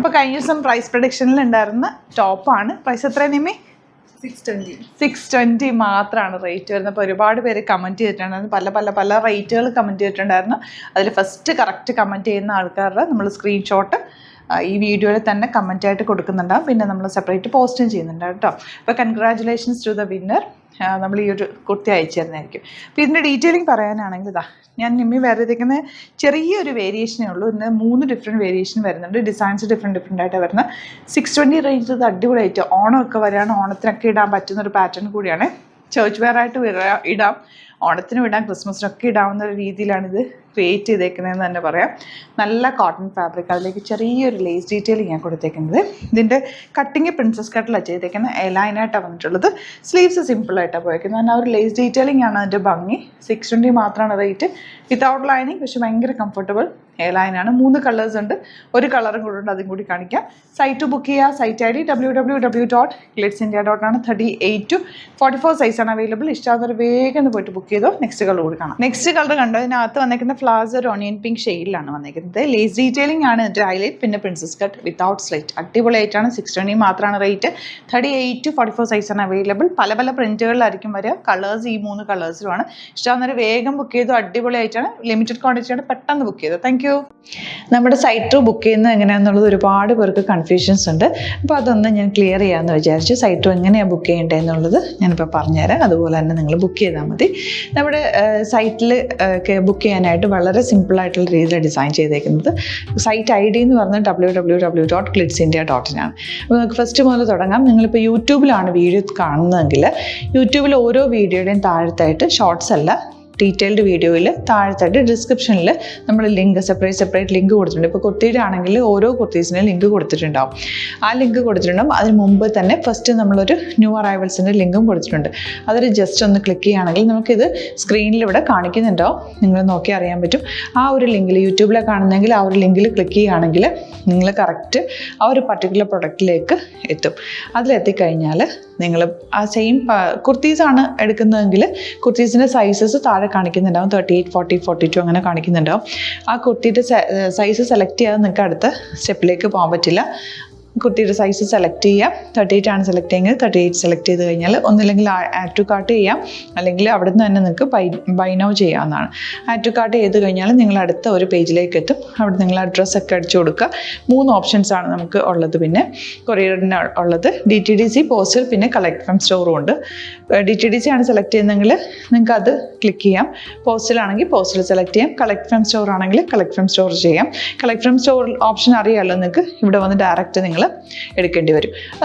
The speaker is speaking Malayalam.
അപ്പോൾ കഴിഞ്ഞ ദിവസം പ്രൈസ് പ്രൊഡിക്ഷനിൽ ഉണ്ടായിരുന്ന ടോപ്പാണ്. പ്രൈസ് എത്രയാണ് നിമ്മി? 620 മാത്രമാണ് റേറ്റ് വരുന്നത്. അപ്പോൾ ഒരുപാട് പേര് കമൻറ്റ് ചെയ്തിട്ടുണ്ടായിരുന്നു, പല റേറ്റുകൾ കമൻറ്റ് ചെയ്തിട്ടുണ്ടായിരുന്നു. അതിൽ ഫസ്റ്റ് കറക്റ്റ് കമൻറ്റ് ചെയ്യുന്ന ആൾക്കാരുടെ നമ്മൾ സ്ക്രീൻഷോട്ട് ഈ വീഡിയോയിൽ തന്നെ കമൻറ്റായിട്ട് കൊടുക്കുന്നുണ്ടാകും. പിന്നെ നമ്മൾ സെപ്പറേറ്റ് പോസ്റ്റും ചെയ്യുന്നുണ്ട് കേട്ടോ. അപ്പോൾ കൺഗ്രാജുലേഷൻസ് ടു ദ വിന്നർ. നമ്മൾ ഈ ഒരു കുർത്തി അയച്ചു തരുന്നതായിരിക്കും. അപ്പോൾ ഇതിൻ്റെ ഡീറ്റെയിലിംഗ് പറയാനാണെങ്കിൽ ഞാൻ നിമ്മി വേറെ ഇരിക്കുന്ന ചെറിയൊരു വേരിയേഷനേ ഉള്ളൂ. ഇന്ന് 3 ഡിഫറെൻറ്റ് വേരിയേഷൻ വരുന്നുണ്ട്. ഡിസൈൻസ് ഡിഫറെൻ്റ് ആയിട്ട് വരുന്നത്. 620 റേഞ്ച് ഇത് അടിപൊളിയായിട്ട് ഓണമൊക്കെ വരികയാണ്. ഓണത്തിനൊക്കെ ഇടാൻ പറ്റുന്നൊരു പാറ്റേൺ കൂടിയാണ്. ചേർച്ച് വെയർ ആയിട്ട് ഇടാം, ഓണത്തിനും ഇടാം, ക്രിസ്മസിനൊക്കെ ഇടാവുന്ന ഒരു രീതിയിലാണിത് ക്രിയേറ്റ് ചെയ്തേക്കുന്നതെന്ന് തന്നെ പറയാം. നല്ല കോട്ടൺ ഫാബ്രിക്, അതിലേക്ക് ചെറിയൊരു ലേസ് ഡീറ്റെയിലിംഗ് ഞാൻ കൊടുത്തേക്കുന്നത്. ഇതിൻ്റെ കട്ടിങ് പ്രിൻസസ് കട്ടിലാണ് ചെയ്തേക്കുന്നത്. എലൈനായിട്ടാണ് വന്നിട്ടുള്ളത്. സ്ലീവ്സ് സിമ്പിളായിട്ടാണ് പോയേക്കുന്നത്. എന്നാൽ ഒരു ലേസ് ഡീറ്റെയിലിംഗ് ആണ് അതിൻ്റെ ഭംഗി. 620 മാത്രമാണ് റേറ്റ്. വിത്തൗട്ട് ലൈനിങ്, പക്ഷേ ഭയങ്കര കംഫർട്ടബിൾ എയർലൈനാണ്. 3 കളേഴ്സ് ഉണ്ട്. ഒരു കളറും കൂടെ ഉണ്ട്, അതും കൂടി കാണിക്കാം. സൈറ്റ് ബുക്ക് ചെയ്യുക. Site ID www.glitzindia.com. 38 to 44 സൈസാണ് അവൈലബിൾ. ഇഷ്ടമാകുന്നവർ വേഗം ഒന്ന് പോയിട്ട് ബുക്ക് ചെയ്തോ. നെക്സ്റ്റ് കളർ കൂടി കാണാം. നെക്സ്റ്റ് കളർ കണ്ടോ, ഇതിനകത്ത് വന്നേക്കുന്ന ഫ്ലവേഴ്സ് ഒരു ഓണിയൻ പിങ്ക് ഷെയ്ഡിലാണ് വന്നേക്കുന്നത്. ലേസ് ഡീറ്റെയിലിംഗ് ആണ് ഇതിൻ്റെ ഹൈലൈറ്റ്. പിന്നെ പ്രിൻസസ് കട്ട് വിത്തൗട്ട് സ്ലിറ്റ് അടിപൊളിയായിട്ടാണ്. 620 മാത്രമാണ് റേറ്റ്. 38 to 44 സൈസാണ് അവൈലബിൾ. പല പ്രിന്റുകളിലായിരിക്കും വരിക. കളേഴ്സ് ഈ 3 കളേഴ്സിലുമാണ്. ഇഷ്ടമാകുന്നവർ വേഗം ബുക്ക് ചെയ്തു. അടിപൊളിയായിട്ടാണ്. ലിമിറ്റഡ് ക്വാണ്ടിറ്റിയാണ്. പെട്ടെന്ന് ബുക്ക് ചെയ്തു. Thank you. നമ്മുടെ സൈറ്റ് ത്രൂ ബുക്ക് ചെയ്യുന്നത് എങ്ങനെയാണെന്നുള്ളത് ഒരുപാട് പേർക്ക് കൺഫ്യൂഷൻസ് ഉണ്ട്. അപ്പോൾ അതൊന്ന് ഞാൻ ക്ലിയർ ചെയ്യാമെന്ന് വിചാരിച്ചു. സൈറ്റ് ത്രൂ എങ്ങനെയാണ് ബുക്ക് ചെയ്യേണ്ടത് എന്നുള്ളത് ഞാനിപ്പോൾ പറഞ്ഞുതരാം. അതുപോലെ തന്നെ നിങ്ങൾ ബുക്ക് ചെയ്താൽ മതി. നമ്മുടെ സൈറ്റിൽ ബുക്ക് ചെയ്യാനായിട്ട് വളരെ സിമ്പിളായിട്ടുള്ള രീതിയിൽ ഡിസൈൻ ചെയ്തേക്കുന്നത്. സൈറ്റ് ID എന്ന് പറഞ്ഞാൽ www.glitzindia.in ആണ്. അപ്പോൾ നമുക്ക് ഫസ്റ്റ് മുതൽ തുടങ്ങാം. നിങ്ങളിപ്പോൾ യൂട്യൂബിലാണ് വീഡിയോ കാണുന്നതെങ്കിൽ യൂട്യൂബിൽ ഓരോ വീഡിയോയുടെയും താഴത്തായിട്ട് ഷോർട്സ് അല്ല, ഡീറ്റെയിൽഡ് വീഡിയോയിൽ താഴത്തായിട്ട് ഡിസ്ക്രിപ്ഷനിൽ നമ്മൾ ലിങ്ക് സെപ്പറേറ്റ് ലിങ്ക് കൊടുത്തിട്ടുണ്ട്. ഇപ്പോൾ കുർത്തിയുടെ ആണെങ്കിൽ ഓരോ കുർത്തീസിനും ലിങ്ക് കൊടുത്തിട്ടുണ്ടാവും. ആ ലിങ്ക് കൊടുത്തിട്ടുണ്ടാവും. അതിന് മുമ്പ് തന്നെ ഫസ്റ്റ് നമ്മളൊരു ന്യൂ അറൈവൽസിൻ്റെ ലിങ്കും കൊടുത്തിട്ടുണ്ട്. അതിൽ ജസ്റ്റ് ഒന്ന് ക്ലിക്ക് ചെയ്യുകയാണെങ്കിൽ നമുക്കിത് സ്ക്രീനിൽ ഇവിടെ കാണിക്കുന്നുണ്ടാവും. നിങ്ങൾ നോക്കി അറിയാൻ പറ്റും. ആ ഒരു ലിങ്കിൽ യൂട്യൂബിലാണ് കാണുന്നതെങ്കിൽ ആ ഒരു ലിങ്കിൽ ക്ലിക്ക് ചെയ്യുകയാണെങ്കിൽ നിങ്ങൾ കറക്റ്റ് ആ ഒരു പർട്ടിക്കുലർ പ്രൊഡക്റ്റിലേക്ക് എത്തും. അതിലെത്തിക്കഴിഞ്ഞാൽ നിങ്ങൾ ആ സെയിം കുർത്തീസാണ് എടുക്കുന്നതെങ്കിൽ കുർത്തീസിൻ്റെ സൈസസ് താഴെ കാണിക്കുന്നുണ്ടാവും. 38, 40, 42 അങ്ങനെ കാണിക്കുന്നുണ്ടാവും. ആ കുർത്തിയുടെ സൈസ് സെലക്ട് ചെയ്യാതെ നിങ്ങൾക്ക് അടുത്ത സ്റ്റെപ്പിലേക്ക് പോകാൻ പറ്റില്ല. കുർത്തിയുടെ സൈസ് സെലക്ട് ചെയ്യാം. 38 ആണ് സെലക്ട് ചെയ്യുന്നത്. 38 സെലക്ട് ചെയ്ത് കഴിഞ്ഞാൽ ഒന്നില്ലെങ്കിൽ ആഡ് ടു കാർട്ട് ചെയ്യാം, അല്ലെങ്കിൽ അവിടെ നിന്ന് തന്നെ നിങ്ങൾക്ക് ബൈ നൗ ചെയ്യാവുന്നതാണ്. ആഡ് ടു കാർട്ട് ചെയ്ത് കഴിഞ്ഞാൽ നിങ്ങൾ അടുത്ത ഒരു പേജിലേക്ക് എത്തും. അവിടെ നിങ്ങൾ അഡ്രസ്സൊക്കെ അടിച്ചു കൊടുക്കുക. 3 ഓപ്ഷൻസാണ് നമുക്ക് ഉള്ളത്. പിന്നെ കൊറിയറിന് ഉള്ളത് DTDC, പോസ്റ്റൽ, പിന്നെ കളക്ട് ഫ്രം സ്റ്റോറും ഉണ്ട്. DTDC ആണ് സെലക്ട് ചെയ്യുന്നതെങ്കിൽ നിങ്ങൾക്ക് അത് ക്ലിക്ക് ചെയ്യാം. പോസ്റ്റലാണെങ്കിൽ പോസ്റ്റൽ സെലക്ട് ചെയ്യാം. കളക്ട് ഫ്രം സ്റ്റോർ ആണെങ്കിൽ കളക്ട് ഫ്രം സ്റ്റോർ ചെയ്യാം. കളക്ട് ഫ്രം സ്റ്റോർ ഓപ്ഷൻ അറിയാമല്ലോ നിങ്ങൾക്ക്. ഇവിടെ വന്ന് ഡയറക്റ്റ് നിങ്ങൾ എടുക്കേണ്ടി വരും. അത്